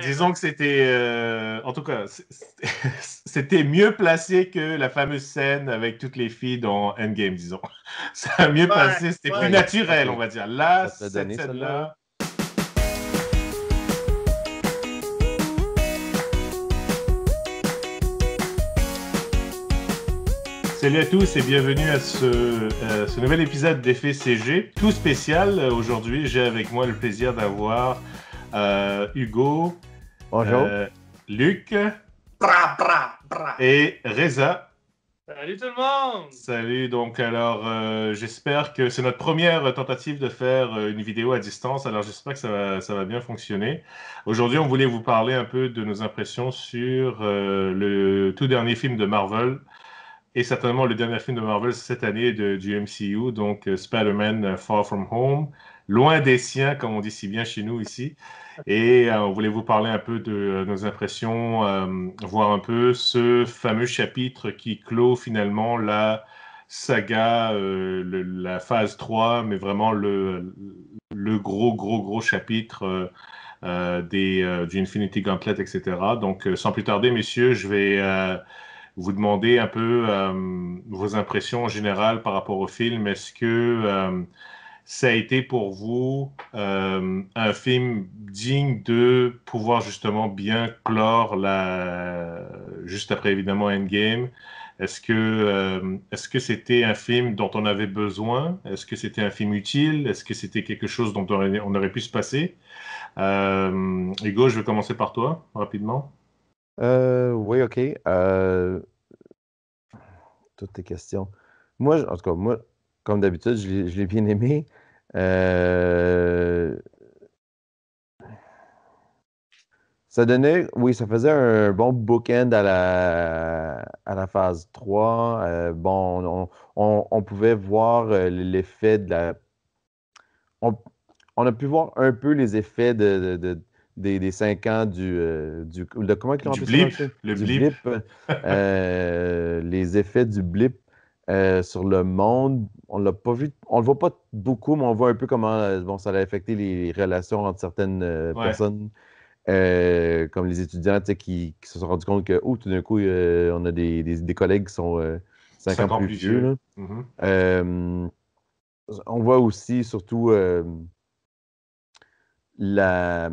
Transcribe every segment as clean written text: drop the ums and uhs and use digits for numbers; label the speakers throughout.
Speaker 1: disons que c'était, en tout cas, c'était mieux placé que la fameuse scène avec toutes les filles dans Endgame, disons. Ça a mieux
Speaker 2: Ouais,
Speaker 1: passé, c'était plus
Speaker 2: ouais.
Speaker 1: naturel, on
Speaker 3: OK.
Speaker 1: va dire. Là,
Speaker 3: Ça te l'a
Speaker 1: cette
Speaker 3: donné, celle-là, là?
Speaker 1: scène-là. Salut à tous et bienvenue à ce nouvel épisode d'Effet CG, tout spécial. Aujourd'hui, j'ai avec moi le plaisir d'avoir Hugo,
Speaker 3: Bonjour.
Speaker 1: Luc
Speaker 2: Bra, bra, bra.
Speaker 1: et Reza.
Speaker 2: Salut tout le monde!
Speaker 1: Salut, donc alors j'espère que c'est notre première tentative de faire une vidéo à distance, alors j'espère que ça va bien fonctionner. Aujourd'hui, on voulait vous parler un peu de nos impressions sur le tout dernier film de Marvel, et certainement le dernier film de Marvel cette année du MCU, donc Spider-Man Far From Home, loin des siens, comme on dit si bien chez nous ici. Et on voulait vous parler un peu de nos impressions, voir un peu ce fameux chapitre qui clôt finalement la saga, la phase 3, mais vraiment le gros chapitre du Infinity Gauntlet, etc. Donc, sans plus tarder, messieurs, je vais vous demander un peu vos impressions en général par rapport au film. Est-ce que ça a été pour vous un film digne de pouvoir justement bien clore juste après évidemment Endgame? Est-ce que c'était un film dont on avait besoin? Est-ce que c'était un film utile? Est-ce que c'était quelque chose dont on aurait pu se passer? Hugo, je vais commencer par toi, rapidement.
Speaker 3: Oui, OK. Toutes tes questions. Moi, en tout cas, moi, comme d'habitude, je l'ai bien aimé. Euh, Ça donnait, oui, ça faisait un bon bookend à la phase 3. Bon, on pouvait voir l'effet de la. On, on a pu voir un peu les effets des 5 ans comment ils l'ont
Speaker 1: Du
Speaker 3: appelé ça dans le
Speaker 1: blip,
Speaker 3: film?
Speaker 1: le
Speaker 3: Du
Speaker 1: blip.
Speaker 3: blip. Les effets du blip sur le monde. On l'a pas vu, on le voit pas beaucoup, mais on voit un peu comment bon, ça a affecté les relations entre certaines
Speaker 1: Ouais,
Speaker 3: personnes comme les étudiants, tu sais, qui se sont rendus compte que, oh, tout d'un coup, on a des collègues qui sont 5 ans
Speaker 1: 5 ans
Speaker 3: plus
Speaker 1: plus
Speaker 3: vieux,
Speaker 1: vieux.
Speaker 3: là.
Speaker 1: Mhm.
Speaker 3: Euh, on voit aussi, surtout, la,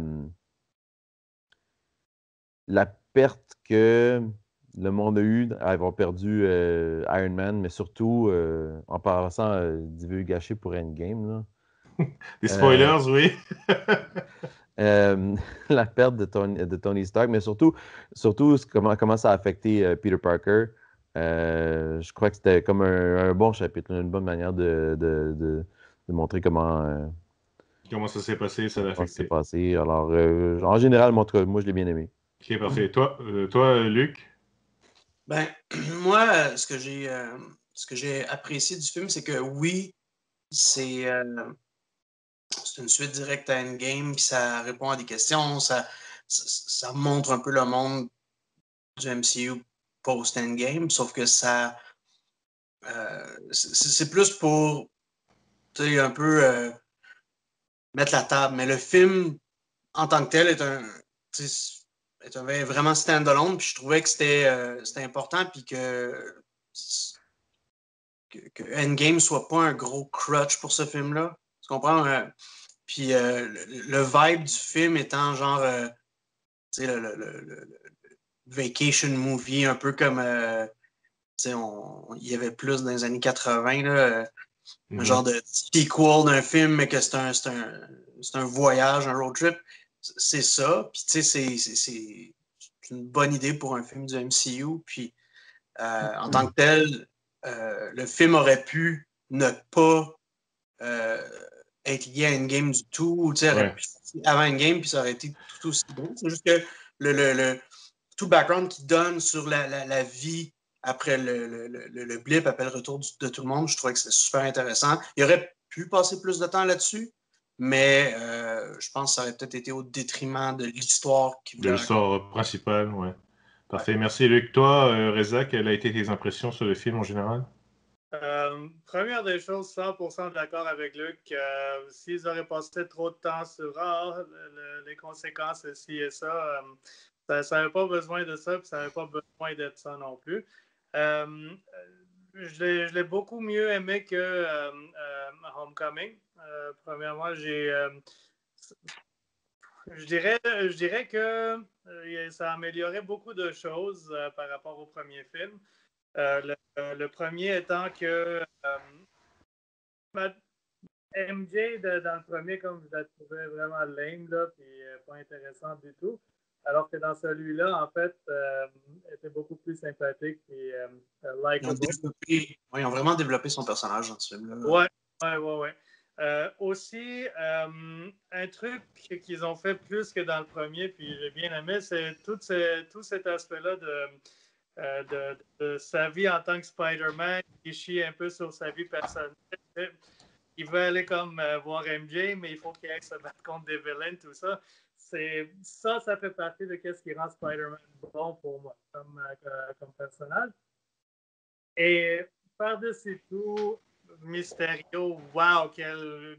Speaker 3: la perte que le monde a eue à avoir perdu Iron Man, mais surtout, en passant divulgacher pour Endgame, là.
Speaker 1: Des
Speaker 3: Euh,
Speaker 1: spoilers, oui.
Speaker 3: euh, la perte de Tony Stark, mais surtout comment ça a affecté Peter Parker. Je crois que c'était comme un bon chapitre, une bonne manière de montrer
Speaker 1: Comment ça s'est passé, ça l'a
Speaker 3: comment ça s'est
Speaker 1: affecté.
Speaker 3: passé. Alors, en général, moi, en tout cas, moi, je l'ai bien aimé.
Speaker 1: Ok, parfait. Toi, Luc?
Speaker 2: Ben, moi, ce que j'ai apprécié du film, c'est que oui, c'est c'est une suite directe à Endgame, puis ça répond à des questions, ça montre un peu le monde du MCU post-Endgame, sauf que c'est plus pour, tu sais, un peu mettre la table. Mais le film, en tant que tel, tu sais, vraiment stand-alone, puis je trouvais que c'était important, puis que Endgame soit pas un gros crutch pour ce film-là. Tu comprends? Puis le vibe du film étant genre, tu sais, le vacation movie, un peu comme, tu sais, il y avait plus dans les années 80, là, un
Speaker 1: Mhm.
Speaker 2: genre de sequel d'un film, mais que c'est un voyage, un road trip. C'est ça. Puis, tu sais, c'est une bonne idée pour un film du MCU. Puis, en tant que tel, le film aurait pu ne pas euh, être lié à Endgame du tout. Ou, tu sais, aurait
Speaker 1: Ouais.
Speaker 2: pu sortir avant Endgame, puis ça aurait été tout aussi bon. C'est juste que tout le background qu'il donne sur la vie après le blip, après le retour de tout le monde, je trouvais que c'était super intéressant. Il aurait pu passer plus de temps là-dessus, mais je pense que ça aurait peut-être été au détriment de l'histoire qu'il
Speaker 1: De
Speaker 2: voulait raconter.
Speaker 1: l'histoire principale, ouais.
Speaker 2: Ouais.
Speaker 1: Parfait. Merci, Luc. Toi, Reza, quelles ont été tes impressions sur le film en général?
Speaker 4: Première des choses, 100% d'accord avec Luc. S'ils auraient passé trop de temps sur les conséquences, ci et ça, ça n'avait pas besoin de ça, puis ça n'avait pas besoin d'être ça non plus. Je l'ai beaucoup mieux aimé que Homecoming. Premièrement, je dirais que ça a amélioré beaucoup de choses par rapport au premier film. Le premier étant que MJ dans le premier, comme je la trouvais vraiment lame, là, puis pas intéressante du tout. Alors que dans celui-là, en fait, elle était beaucoup plus sympathique et likable.
Speaker 2: Ils ont vraiment développé son personnage dans ce film-là.
Speaker 4: Ouais. Aussi, un truc qu'ils ont fait plus que dans le premier, puis j'ai bien aimé, c'est tout cet aspect-là de sa vie en tant que Spider-Man, qui chie un peu sur sa vie personnelle. Il veut aller comme voir MJ, mais il faut qu'il aille se battre contre des villains, tout ça. Ça fait partie de ce qui rend Spider-Man bon pour moi comme personnage. Et par-dessus tout, Mysterio, wow, quel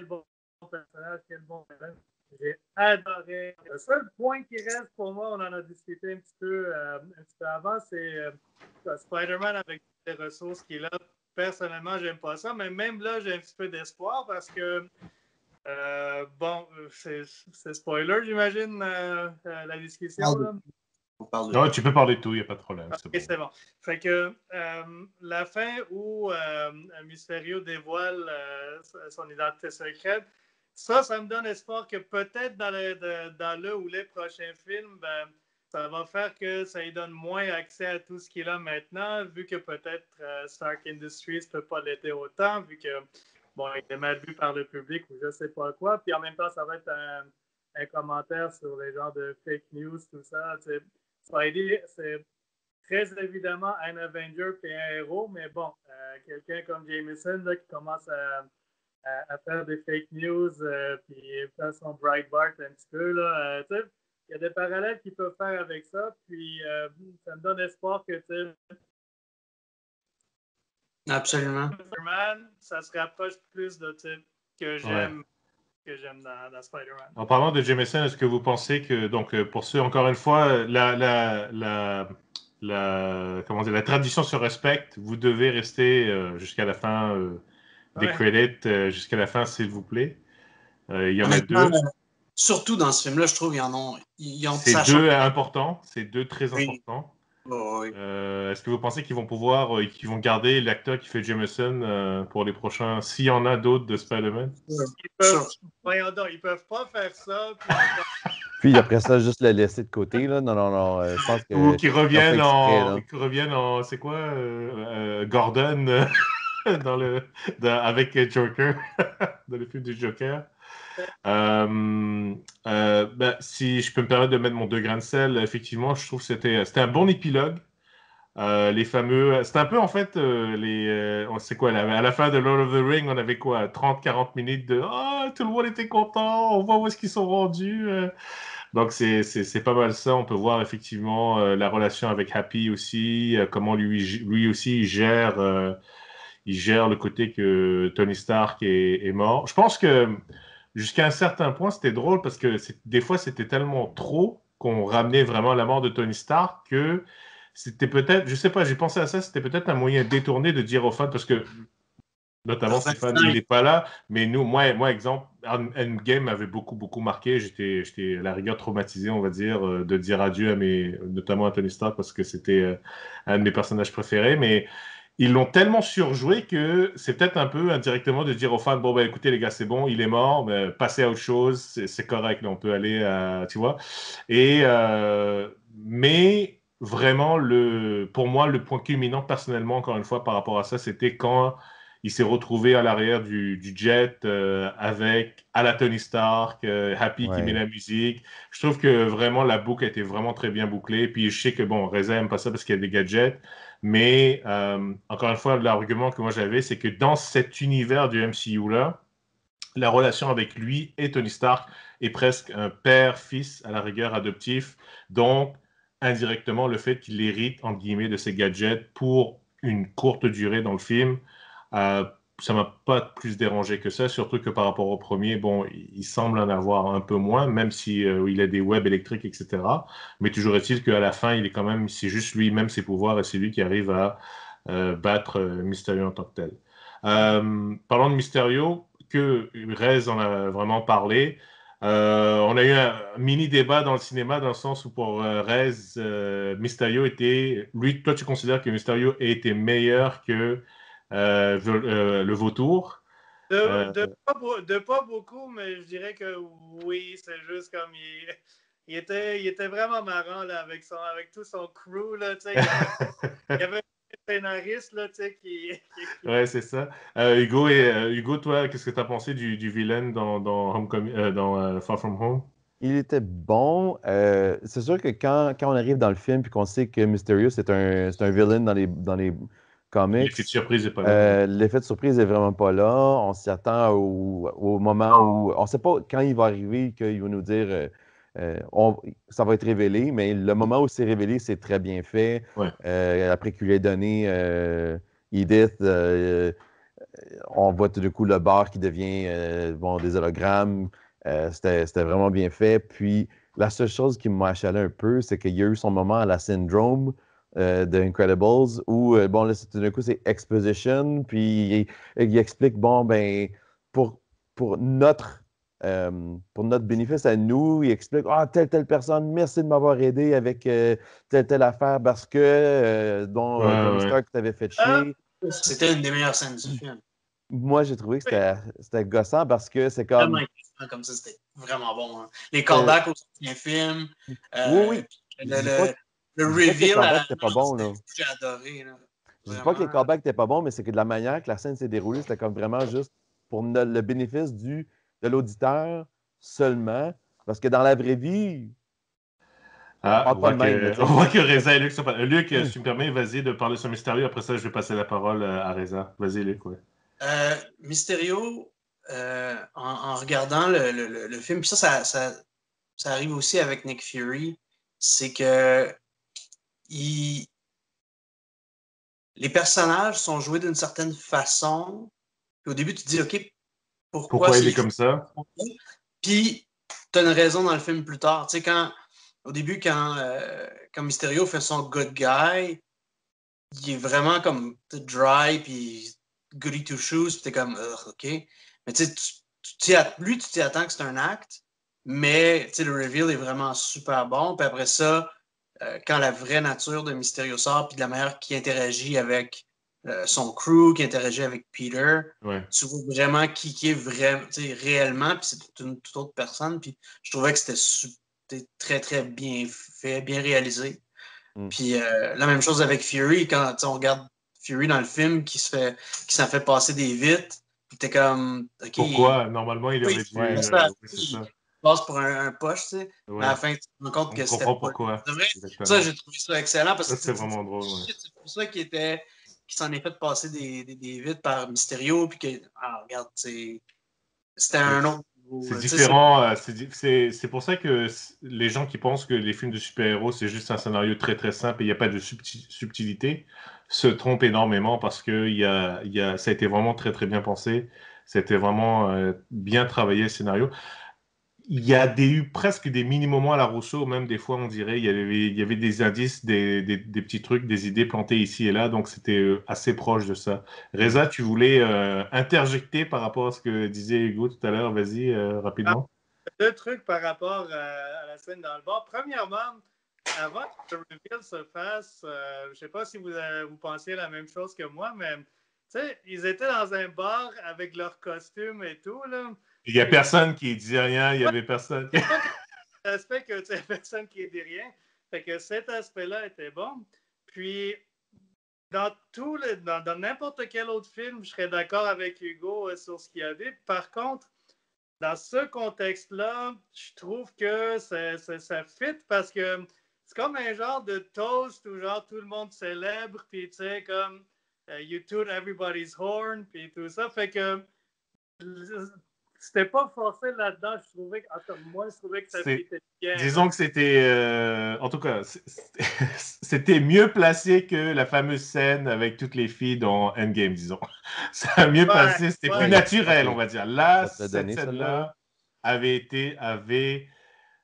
Speaker 4: bon personnage, quel bon villain. J'ai adoré. Le seul point qui reste pour moi, on en a discuté un petit peu avant, c'est Spider-Man avec les ressources qu'il a. Personnellement, j'aime pas ça, mais même là, j'ai un petit peu d'espoir parce que c'est spoiler, j'imagine, la discussion. Là.
Speaker 1: Non, tu peux parler de tout, il n'y a pas de problème.
Speaker 4: Ok, c'est bon. Fait que la fin où Mysterio dévoile son identité secrète, ça me donne espoir que peut-être dans le ou les prochains films, ça va faire que ça lui donne moins accès à tout ce qu'il a maintenant, vu que peut-être Stark Industries ne peut pas l'aider autant, vu que il est mal vu par le public ou je ne sais pas quoi. Puis en même temps, ça va être un commentaire sur les genres de fake news, tout ça. Spidey, c'est très évidemment un Avenger et un héros, mais bon, quelqu'un comme Jameson là, qui commence à faire des fake news puis faire son Breitbart un petit peu, là, il y a des parallèles qu'ils peuvent faire avec ça, puis ça me donne espoir que
Speaker 2: Absolument.
Speaker 4: Spider-Man, ça se rapproche plus de que j'aime dans Spider-Man.
Speaker 1: En parlant de Jameson, est-ce que vous pensez que, donc, pour ceux, encore une fois, la tradition se respecte, vous devez rester jusqu'à la fin des credits, jusqu'à la fin, s'il vous plaît. Il y en a deux.
Speaker 2: Surtout dans ce film-là, je trouve qu'ils ont
Speaker 1: c'est deux importants, c'est deux très importants.
Speaker 2: Oui.
Speaker 1: Est-ce que vous pensez qu'ils vont qu'ils vont garder l'acteur qui fait Jameson pour les prochains, s'il y en a d'autres de Spider-Man?
Speaker 4: Ils peuvent pas faire ça.
Speaker 3: Puis après ça, juste le laisser de côté, là. Non. Je pense que.
Speaker 1: Ou qu'ils reviennent en. C'est quoi? Gordon avec Joker, dans le film du Joker. Si je peux me permettre de mettre mon 2 grains de sel, effectivement, je trouve que c'était un bon épilogue. Les fameux. C'était un peu en fait c'est quoi à la fin de Lord of the Ring, on avait quoi 30-40 minutes de tout le monde était content, on voit où est-ce qu'ils sont rendus. Donc c'est pas mal ça. On peut voir effectivement la relation avec Happy aussi, comment lui aussi il gère le côté que Tony Stark est mort. Je pense que jusqu'à un certain point, c'était drôle parce que des fois, c'était tellement trop qu'on ramenait vraiment la mort de Tony Stark que c'était peut-être, je sais pas, j'ai pensé à ça, c'était peut-être un moyen détourné de dire aux fans, parce que notamment Stéphane, il n'est pas là, mais moi, exemple, Endgame m'avait beaucoup marqué, j'étais à la rigueur traumatisé, on va dire, de dire adieu notamment à Tony Stark, parce que c'était un de mes personnages préférés, mais ils l'ont tellement surjoué que c'est peut-être un peu indirectement de dire aux fans, bon, écoutez les gars, c'est bon, il est mort, passez à autre chose, c'est correct, là, on peut aller, tu vois. Mais vraiment, pour moi, le point culminant, personnellement, encore une fois, par rapport à ça, c'était quand il s'est retrouvé à l'arrière du jet avec à la Tony Stark, Happy qui met la musique. Je trouve que vraiment, la boucle a été vraiment très bien bouclée. Puis je sais que, Reza n'aime pas ça parce qu'il y a des gadgets. Mais encore une fois, l'argument que moi j'avais, c'est que dans cet univers du MCU-là, la relation avec lui et Tony Stark est presque un père-fils à la rigueur adoptif. Donc, indirectement le fait qu'il hérite, entre guillemets, de ses gadgets pour une courte durée dans le film. Ça m'a pas plus dérangé que ça, surtout que par rapport au premier, bon, il semble en avoir un peu moins, même si il a des webs électriques, etc. Mais toujours est-il qu'à la fin, il est quand même, c'est juste lui-même ses pouvoirs et c'est lui qui arrive à battre Mysterio en tant que tel. Parlons de Mysterio, que Rez en a vraiment parlé. On a eu un mini débat dans le cinéma dans le sens où pour Rez, Mysterio était... Lui, toi, tu considères que Mysterio était meilleur que le vautour.
Speaker 4: De pas beaucoup, mais je dirais que oui, c'est juste comme il était vraiment marrant là, avec tout son crew. Là, il y avait un scénariste là,
Speaker 1: Ouais, c'est ça. Hugo, toi, qu'est-ce que tu as pensé du vilain dans Far From Home?
Speaker 3: Il était bon. C'est sûr que quand on arrive dans le film puis qu'on sait que Mysterio, c'est un villain dans les comics,
Speaker 1: L'effet de surprise n'est pas là.
Speaker 3: l'effet de surprise est vraiment pas là. On s'y attend au moment où... On sait pas quand il va arriver, qu'il va nous dire... ça va être révélé, mais le moment où c'est révélé, c'est très bien fait.
Speaker 1: Ouais.
Speaker 3: Après qu'il ait donné Edith, on voit tout d'un coup le bar qui devient des hologrammes. C'était vraiment bien fait. Puis la seule chose qui m'a achalé un peu, c'est qu'il y a eu son moment à la Syndrome de Incredibles où, là, tout d'un coup, c'est exposition. Puis il explique, pour, pour notre. Pour notre bénéfice à nous, il explique telle personne, merci de m'avoir aidé avec telle affaire parce que Tony
Speaker 1: Ouais.
Speaker 3: Stark t'avait fait
Speaker 4: Ah,
Speaker 3: chier.
Speaker 2: C'était une des meilleures scènes du film.
Speaker 3: Moi, j'ai trouvé que c'était gossant parce que c'est
Speaker 2: Vraiment
Speaker 3: comme.
Speaker 2: intéressant comme ça, c'était vraiment bon. Hein. Les
Speaker 3: euh,
Speaker 2: callbacks aux anciens films,
Speaker 3: oui. Je dis pas,
Speaker 2: le
Speaker 3: je dis pas que les
Speaker 2: reveal
Speaker 3: callbacks étaient pas bons, là.
Speaker 2: j'ai adoré. Là.
Speaker 3: Je dis pas que les
Speaker 2: Vraiment.
Speaker 3: callbacks étaient pas bons, mais c'est que de la manière que la scène s'est déroulée, c'était comme vraiment juste pour le bénéfice de l'auditeur seulement. Parce que dans la vraie vie, on
Speaker 1: Ah,
Speaker 3: parle pas de même, là, tu
Speaker 1: on
Speaker 3: sais.
Speaker 1: voit que Reza et Luc sont pas... Luc, si tu me permets, vas-y de parler sur Mysterio. Après ça, je vais passer la parole à Reza. Vas-y, Luc, ouais.
Speaker 2: Mysterio, en regardant le film, puis ça arrive aussi avec Nick Fury, c'est que les personnages sont joués d'une certaine façon. Puis au début, tu te dis, OK, pourquoi
Speaker 1: Pourquoi il est
Speaker 2: c'est
Speaker 1: comme ça?
Speaker 2: Puis, tu as une raison dans le film plus tard. Tu sais, au début, quand Mysterio fait son good guy, il est vraiment comme dry, puis goody two shoes, puis t'es comme, OK. Mais tu sais, tu t'y attends que c'est un acte, mais tu sais, le reveal est vraiment super bon. Puis après ça, quand la vraie nature de Mysterio sort, puis de la manière qu'il interagit avec son crew, qui interagit avec Peter,
Speaker 1: Ouais.
Speaker 2: tu vois vraiment qui est vraiment, réellement, puis c'est une toute autre personne. Puis je trouvais que c'était très, très bien fait, bien réalisé. Puis la même chose avec Fury, quand on regarde Fury dans le film qui s'en fait passer des vitres, puis t'es comme, OK,
Speaker 1: Pourquoi? Normalement, il aurait dû...
Speaker 3: Ouais.
Speaker 1: oui, c'est ça.
Speaker 2: il passe pour un poche, tu sais. Mais à la
Speaker 1: Ouais.
Speaker 2: fin, tu te rends compte
Speaker 1: On
Speaker 2: que c'était
Speaker 1: comprend
Speaker 2: pas lui.
Speaker 1: pourquoi.
Speaker 2: C'est vrai, ça,
Speaker 1: Exactement.
Speaker 2: j'ai trouvé ça excellent parce
Speaker 1: Ça,
Speaker 2: que
Speaker 1: c'est vraiment drôle, ouais.
Speaker 2: c'est pour ça qu'il s'en est fait passer des vitres par Mysterio, puis que, regarde, c'était un autre niveau.
Speaker 1: C'est
Speaker 2: Tu sais,
Speaker 1: différent. C'est pour ça que les gens qui pensent que les films de super-héros, c'est juste un scénario très très simple et il n'y a pas de subtilité, se trompent énormément parce que ça a été vraiment très très bien pensé. C'était vraiment bien travaillé le scénario. Il y a eu presque des mini-moments à la Rousseau, même des fois on dirait, il y avait des indices, des petits trucs, des idées plantées ici et là, donc c'était assez proche de ça. Reza, tu voulais interjecter par rapport à ce que disait Hugo tout à l'heure, vas-y rapidement.
Speaker 4: Deux trucs par rapport à la scène dans le bar. Premièrement, avant que le reveal se fasse, je ne sais pas si vous pensiez la même chose que moi, mais ils étaient dans un bar avec leurs costumes et tout. Là.
Speaker 1: Il n'y a personne qui disait rien, il n'y avait personne.
Speaker 4: L'aspect que tu personne qui dit rien. Fait que cet aspect-là était bon. Puis, dans n'importe quel autre film, je serais d'accord avec Hugo sur ce qu'il a dit. Par contre, dans ce contexte-là, je trouve que ça fit parce que c'est comme un genre de toast où genre tout le monde célèbre, puis tu sais, comme you toot everybody's horn, puis tout ça. Fait que c'était pas forcé là-dedans. Moi, je trouvais que ça fitait bien.
Speaker 1: Disons que c'était, en tout cas, c'était mieux placé que la fameuse scène avec toutes les filles dans Endgame, disons. Ça a mieux passé, c'était plus naturel, on va dire. Là, cette scène-là avait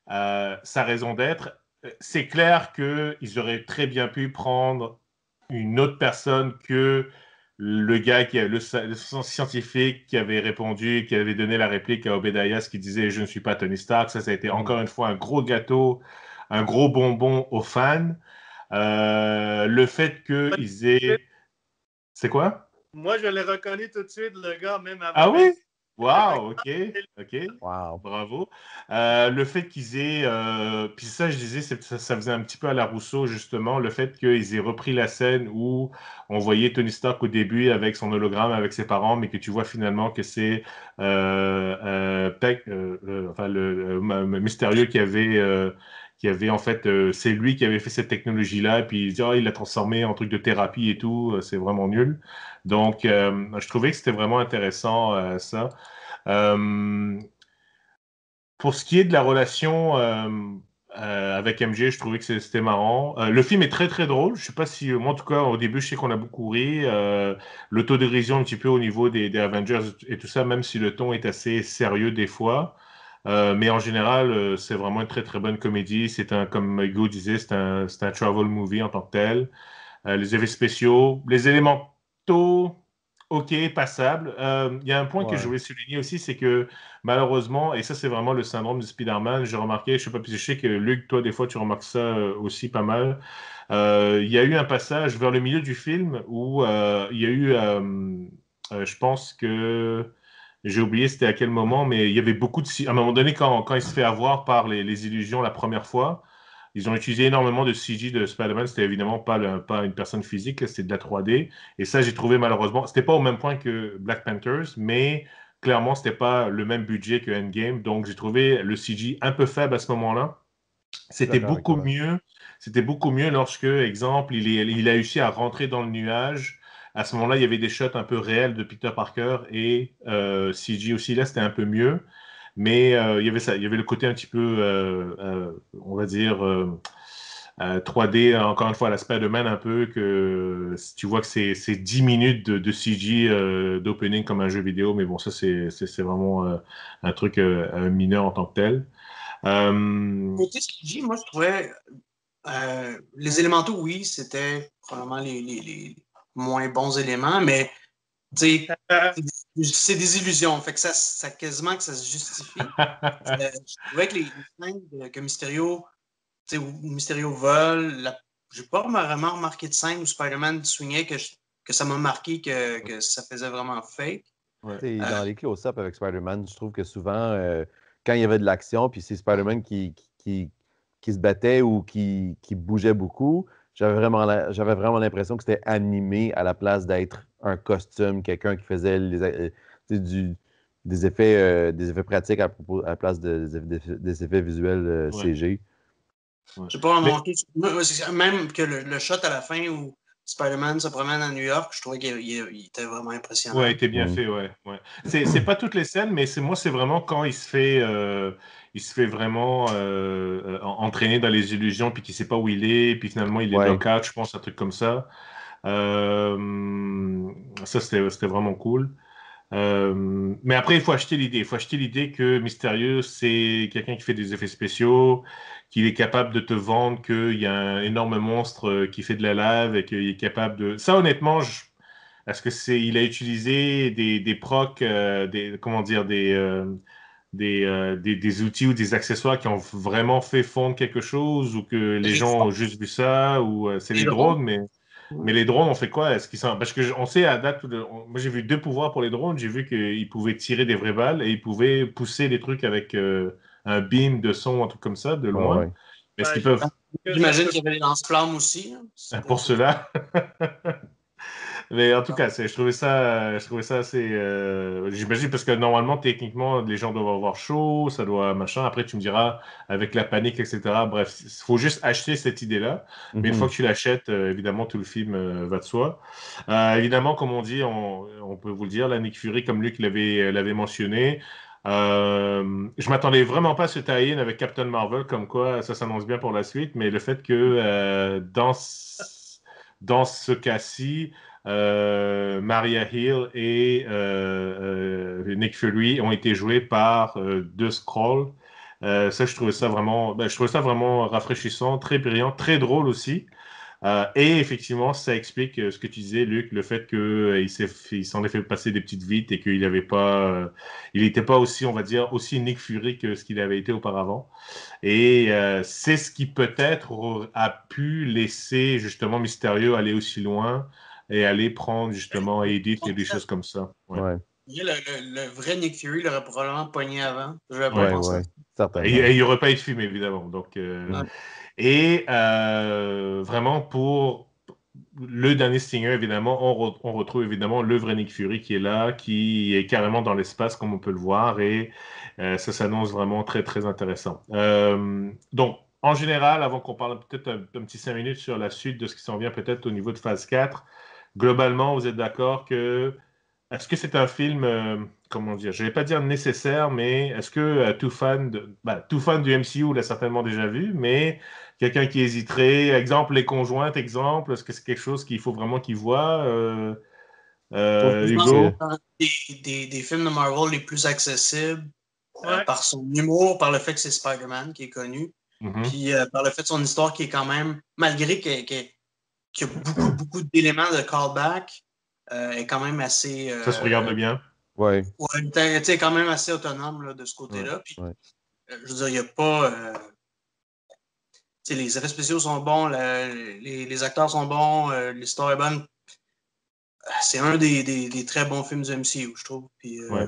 Speaker 1: sa raison d'être. C'est clair qu'ils auraient très bien pu prendre une autre personne que le gars, le scientifique qui avait répondu, qui avait donné la réplique à Obadiah, qui disait « Je ne suis pas Tony Stark ». Ça a été encore une fois un gros gâteau, un gros bonbon aux fans. Le fait qu'ils aient... C'est quoi?
Speaker 4: Moi, je l'ai reconnu tout de suite, le gars, même avant.
Speaker 1: Ah oui? Wow, ok.
Speaker 3: Wow.
Speaker 1: Bravo. Le fait qu'ils aient, puis ça je disais, ça faisait un petit peu à la Rousseau justement, le fait qu'ils aient repris la scène où on voyait Tony Stark au début avec son hologramme, avec ses parents, mais que tu vois finalement que c'est le mystérieux qui avait en fait, c'est lui qui avait fait cette technologie-là, et puis il dit, oh, il l'a transformé en truc de thérapie et tout, c'est vraiment nul. Donc, je trouvais que c'était vraiment intéressant ça. Pour ce qui est de la relation avec MJ, je trouvais que c'était marrant. Le film est très très drôle. Je sais pas si, moi en tout cas, au début, je sais qu'on a beaucoup ri. L'autodérision un petit peu au niveau des Avengers et tout ça, même si le ton est assez sérieux des fois. Mais en général, c'est vraiment une très très bonne comédie. Comme Hugo disait, c'est un travel movie en tant que tel. Les effets spéciaux, les éléments ok, passable. Il y a un point que je voulais souligner aussi, c'est que malheureusement, et ça c'est vraiment le syndrome du Spider-Man, j'ai remarqué, je sais pas, puis je sais que Luc, toi des fois tu remarques ça aussi pas mal. Il y a eu un passage vers le milieu du film où il y a eu, je pense que j'ai oublié c'était à quel moment, mais il y avait beaucoup à un moment donné quand il se fait avoir par les illusions la première fois. Ils ont utilisé énormément de CG de Spider-Man. C'était évidemment pas une personne physique, c'était de la 3D. Et ça, j'ai trouvé malheureusement, c'était pas au même point que Black Panthers, mais clairement, c'était pas le même budget que Endgame. Donc, j'ai trouvé le CG un peu faible à ce moment-là. C'était beaucoup mieux. C'était beaucoup mieux lorsque, exemple, il a réussi à rentrer dans le nuage. À ce moment-là, il y avait des shots un peu réels de Peter Parker et CG aussi. Là, c'était un peu mieux. Mais il y avait ça, il y avait le côté un petit peu, on va dire, 3D, encore une fois, à la Spider-Man, un peu, que tu vois que c'est 10 minutes de CG d'opening comme un jeu vidéo, mais bon, ça, c'est vraiment un truc mineur en tant que tel.
Speaker 2: Côté CG, moi, je trouvais les élémentaux, oui, c'était probablement les moins bons éléments, mais c'est des illusions. Fait que ça quasiment que ça se justifie. Je trouvais que les scènes que Mysterio, où Mysterio vole, j'ai pas vraiment remarqué de scène où Spider-Man swingait que ça m'a marqué que ça faisait vraiment fake.
Speaker 3: Dans les close-up avec Spider-Man, je trouve que souvent, quand il y avait de l'action, puis c'est Spider-Man qui se battait ou qui bougeait beaucoup, j'avais vraiment l'impression que c'était animé à la place d'être un costume, quelqu'un qui faisait des effets pratiques à la place des effets visuels CG.
Speaker 2: J'ai pas remarqué. Même que le shot à la fin où Spider-Man se promène à New York, je trouvais qu'il était vraiment impressionnant.
Speaker 1: Ouais, il était bien fait, ouais. C'est pas toutes les scènes, mais c'est vraiment quand il se fait vraiment entraîner dans les illusions, puis qu'il sait pas où il est, puis finalement il est knock-out, je pense, un truc comme ça. Ça, c'était vraiment cool. Mais après, il faut acheter l'idée. Il faut acheter l'idée que Mystérieux, c'est quelqu'un qui fait des effets spéciaux, qu'il est capable de te vendre qu'il y a un énorme monstre qui fait de la lave et qu'il est capable de... Ça, honnêtement, est-ce que il a utilisé des procs, comment dire, des outils ou des accessoires qui ont vraiment fait fondre quelque chose ou que les gens ont juste vu ça ou c'est les drones, mais les drones, on fait quoi? Est-ce qu'ils sont... Parce que on sait à date, moi j'ai vu 2 pouvoirs pour les drones. J'ai vu qu'ils pouvaient tirer des vraies balles et ils pouvaient pousser des trucs avec un beam de son, un truc comme ça, de loin.
Speaker 3: Ouais.
Speaker 1: Mais est-ce qu'ils peuvent...
Speaker 2: J'imagine qu'il y avait des lance-flammes aussi.
Speaker 1: Pour cela. Mais en tout cas, je trouvais ça assez. J'imagine parce que normalement, techniquement, les gens doivent avoir chaud, ça doit machin. Après, tu me diras avec la panique, etc. Bref, il faut juste acheter cette idée-là. Mais une fois que tu l'achètes, évidemment, tout le film va de soi. Évidemment, comme on dit, on peut vous le dire, là, Nick Fury, comme Luc l'avait mentionné, Je m'attendais vraiment pas à ce tie-in avec Captain Marvel, comme quoi ça s'annonce bien pour la suite, mais le fait que dans ce cas-ci, Maria Hill et Nick Fury ont été joués par deux Skrulls. Ça, je trouvais ça vraiment rafraîchissant, très brillant, très drôle aussi. Et effectivement, ça explique ce que tu disais, Luc, le fait qu'il s'en est fait passer des petites vites et qu'il n'avait pas, il n'était pas aussi, on va dire, aussi Nick Fury que ce qu'il avait été auparavant. Et c'est ce qui peut-être a pu laisser justement Mysterio aller aussi loin et aller prendre justement Edith et des choses comme ça. Ouais.
Speaker 3: Ouais,
Speaker 2: Le vrai Nick Fury l'aurait probablement pogné avant. Je n'avais pas
Speaker 1: Ouais.
Speaker 2: pensé à
Speaker 3: ouais,
Speaker 2: ça.
Speaker 3: certainement.
Speaker 1: Et il n'y aurait pas eu de film, évidemment. Donc,
Speaker 3: Mm.
Speaker 1: et vraiment, pour le dernier Stinger, évidemment, on retrouve évidemment le vrai Nick Fury qui est là, qui est carrément dans l'espace, comme on peut le voir, et ça s'annonce vraiment très, très intéressant. Donc, en général, avant qu'on parle peut-être un petit 5 minutes sur la suite de ce qui s'en vient peut-être au niveau de phase 4, globalement, vous êtes d'accord que est-ce que c'est un film, comment dire, je ne vais pas dire nécessaire, mais est-ce que tout fan du MCU l'a certainement déjà vu, mais quelqu'un qui hésiterait, exemple les conjointes, exemple, est-ce que c'est quelque chose qu'il faut vraiment qu'il voit,
Speaker 3: Je trouve
Speaker 2: Je pense que
Speaker 3: que
Speaker 1: Hugo?
Speaker 2: des films de Marvel les plus accessibles
Speaker 4: Ouais.
Speaker 2: par son humour, par le fait que c'est Spider-Man qui est connu,
Speaker 1: Mhm.
Speaker 2: puis par le fait de son histoire qui est quand même, malgré qu'il y a beaucoup, beaucoup d'éléments de callback, est quand même assez.
Speaker 1: Ça se regarde bien.
Speaker 3: ouais,
Speaker 2: Ouais, tu sais, quand même assez autonome là, de ce
Speaker 1: Ouais.
Speaker 2: côté-là. Puis,
Speaker 3: ouais.
Speaker 2: je veux dire, il n'y a pas. Tu sais, les effets spéciaux sont bons, les acteurs sont bons, l'histoire est bonne. C'est un des très bons films du MCU, je trouve. Puis,
Speaker 1: Ouais.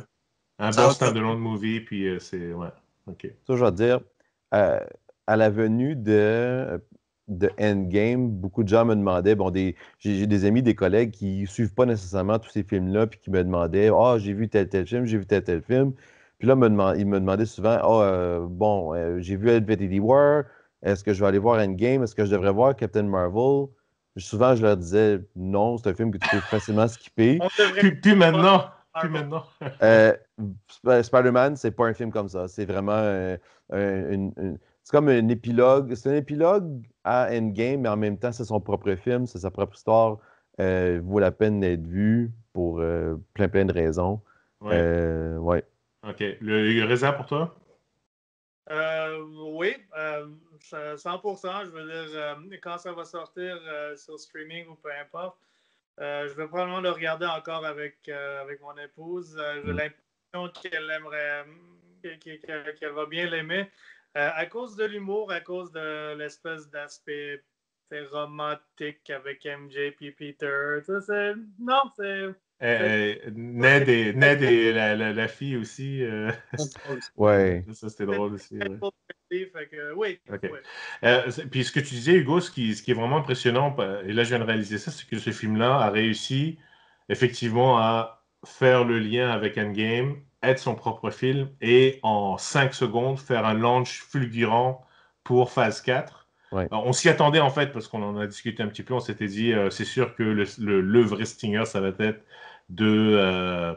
Speaker 1: Un
Speaker 2: ça
Speaker 1: bon
Speaker 2: va que-
Speaker 1: stand-alone movie, puis c'est. Ouais. OK.
Speaker 3: Ça, je vais te dire, euh, à la venue de Endgame, beaucoup de gens me demandaient, bon, j'ai des amis, des collègues qui suivent pas nécessairement tous ces films-là, puis qui me demandaient, ah, j'ai vu tel film, j'ai vu tel film. Puis là, ils me demandaient souvent, ah, bon, j'ai vu Infinity War, est-ce que je vais aller voir Endgame, est-ce que je devrais voir Captain Marvel? Souvent, je leur disais, non, c'est un film que tu peux facilement skipper.
Speaker 4: On devrait
Speaker 1: Puis
Speaker 4: pas
Speaker 1: maintenant. Puis
Speaker 4: Marvel.
Speaker 1: maintenant.
Speaker 3: Euh, Spider-Man, c'est pas un film comme ça. C'est vraiment c'est comme un épilogue. C'est un épilogue à Endgame, mais en même temps, c'est son propre film, c'est sa propre histoire. Vaut la peine d'être vu pour plein de raisons.
Speaker 1: Ouais.
Speaker 3: Ouais.
Speaker 1: OK. Le raisin pour toi?
Speaker 4: Oui, 100%. Je veux dire, quand ça va sortir sur streaming ou peu importe, je vais probablement le regarder encore avec mon épouse. J'ai
Speaker 3: Mm.
Speaker 4: l'impression qu'elle aimerait, qu'elle va bien l'aimer. À cause de l'humour, à cause de l'espèce d'aspect romantique avec MJ et Peter. Ça, non,
Speaker 1: Ned et la fille aussi.
Speaker 3: Ouais.
Speaker 1: Ça, c'était drôle aussi. Ouais.
Speaker 4: fait que, oui,
Speaker 1: OK.
Speaker 4: oui.
Speaker 1: Puis ce que tu disais, Hugo, ce qui est vraiment impressionnant, et là je viens de réaliser ça, c'est que ce film-là a réussi effectivement à faire le lien avec Endgame, être son propre film, et en 5 secondes faire un launch fulgurant pour phase 4.
Speaker 3: Ouais.
Speaker 1: Alors, on s'y attendait en fait, parce qu'on en a discuté un petit peu, on s'était dit, c'est sûr que le vrai Stinger, ça va être de...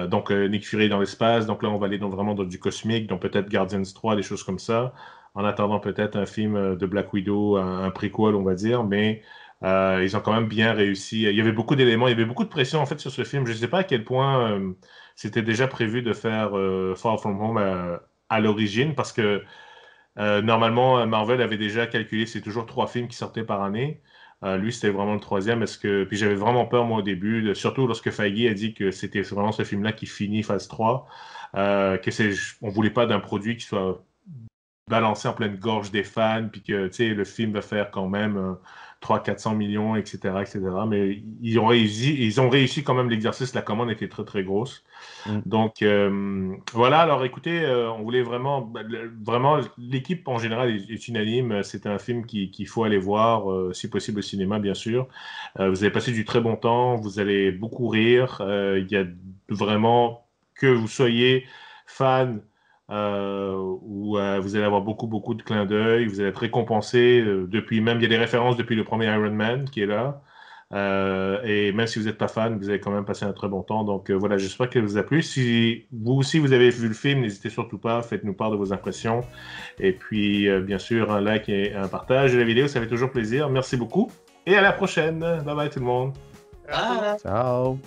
Speaker 1: donc, Nick Fury dans l'espace. Donc là, on va aller vraiment dans du cosmique, donc peut-être Guardians 3, des choses comme ça. En attendant peut-être un film de Black Widow, un prequel, on va dire. Mais ils ont quand même bien réussi. Il y avait beaucoup d'éléments, il y avait beaucoup de pression en fait sur ce film. Je ne sais pas à quel point c'était déjà prévu de faire Far From Home à l'origine, parce que normalement, Marvel avait déjà calculé, c'est toujours 3 films qui sortaient par année. Lui, c'était vraiment le troisième. Puis j'avais vraiment peur, moi, au début, surtout lorsque Feige a dit que c'était vraiment ce film-là qui finit phase 3, on voulait pas d'un produit qui soit balancé en pleine gorge des fans, puis que, tu sais, le film va faire quand même 300-400 millions, etc., etc. Mais ils ont réussi quand même l'exercice. La commande était très, très grosse.
Speaker 3: Mm.
Speaker 1: Donc, voilà. Alors, écoutez, on voulait vraiment, l'équipe en général est unanime. C'est un film qu'il faut aller voir, si possible au cinéma, bien sûr. Vous allez passer du très bon temps. Vous allez beaucoup rire. Il y a vraiment, que vous soyez fan où vous allez avoir beaucoup, beaucoup de clins d'œil. Vous allez être récompensé depuis même, il y a des références depuis le premier Iron Man qui est là. Et même si vous n'êtes pas fan, vous avez quand même passé un très bon temps. Donc voilà, j'espère que ça vous a plu. Si vous aussi vous avez vu le film, n'hésitez surtout pas, faites-nous part de vos impressions. Et puis bien sûr, un like et un partage de la vidéo, ça fait toujours plaisir. Merci beaucoup et à la prochaine. Bye bye tout le monde.
Speaker 2: Ah.
Speaker 3: Ciao!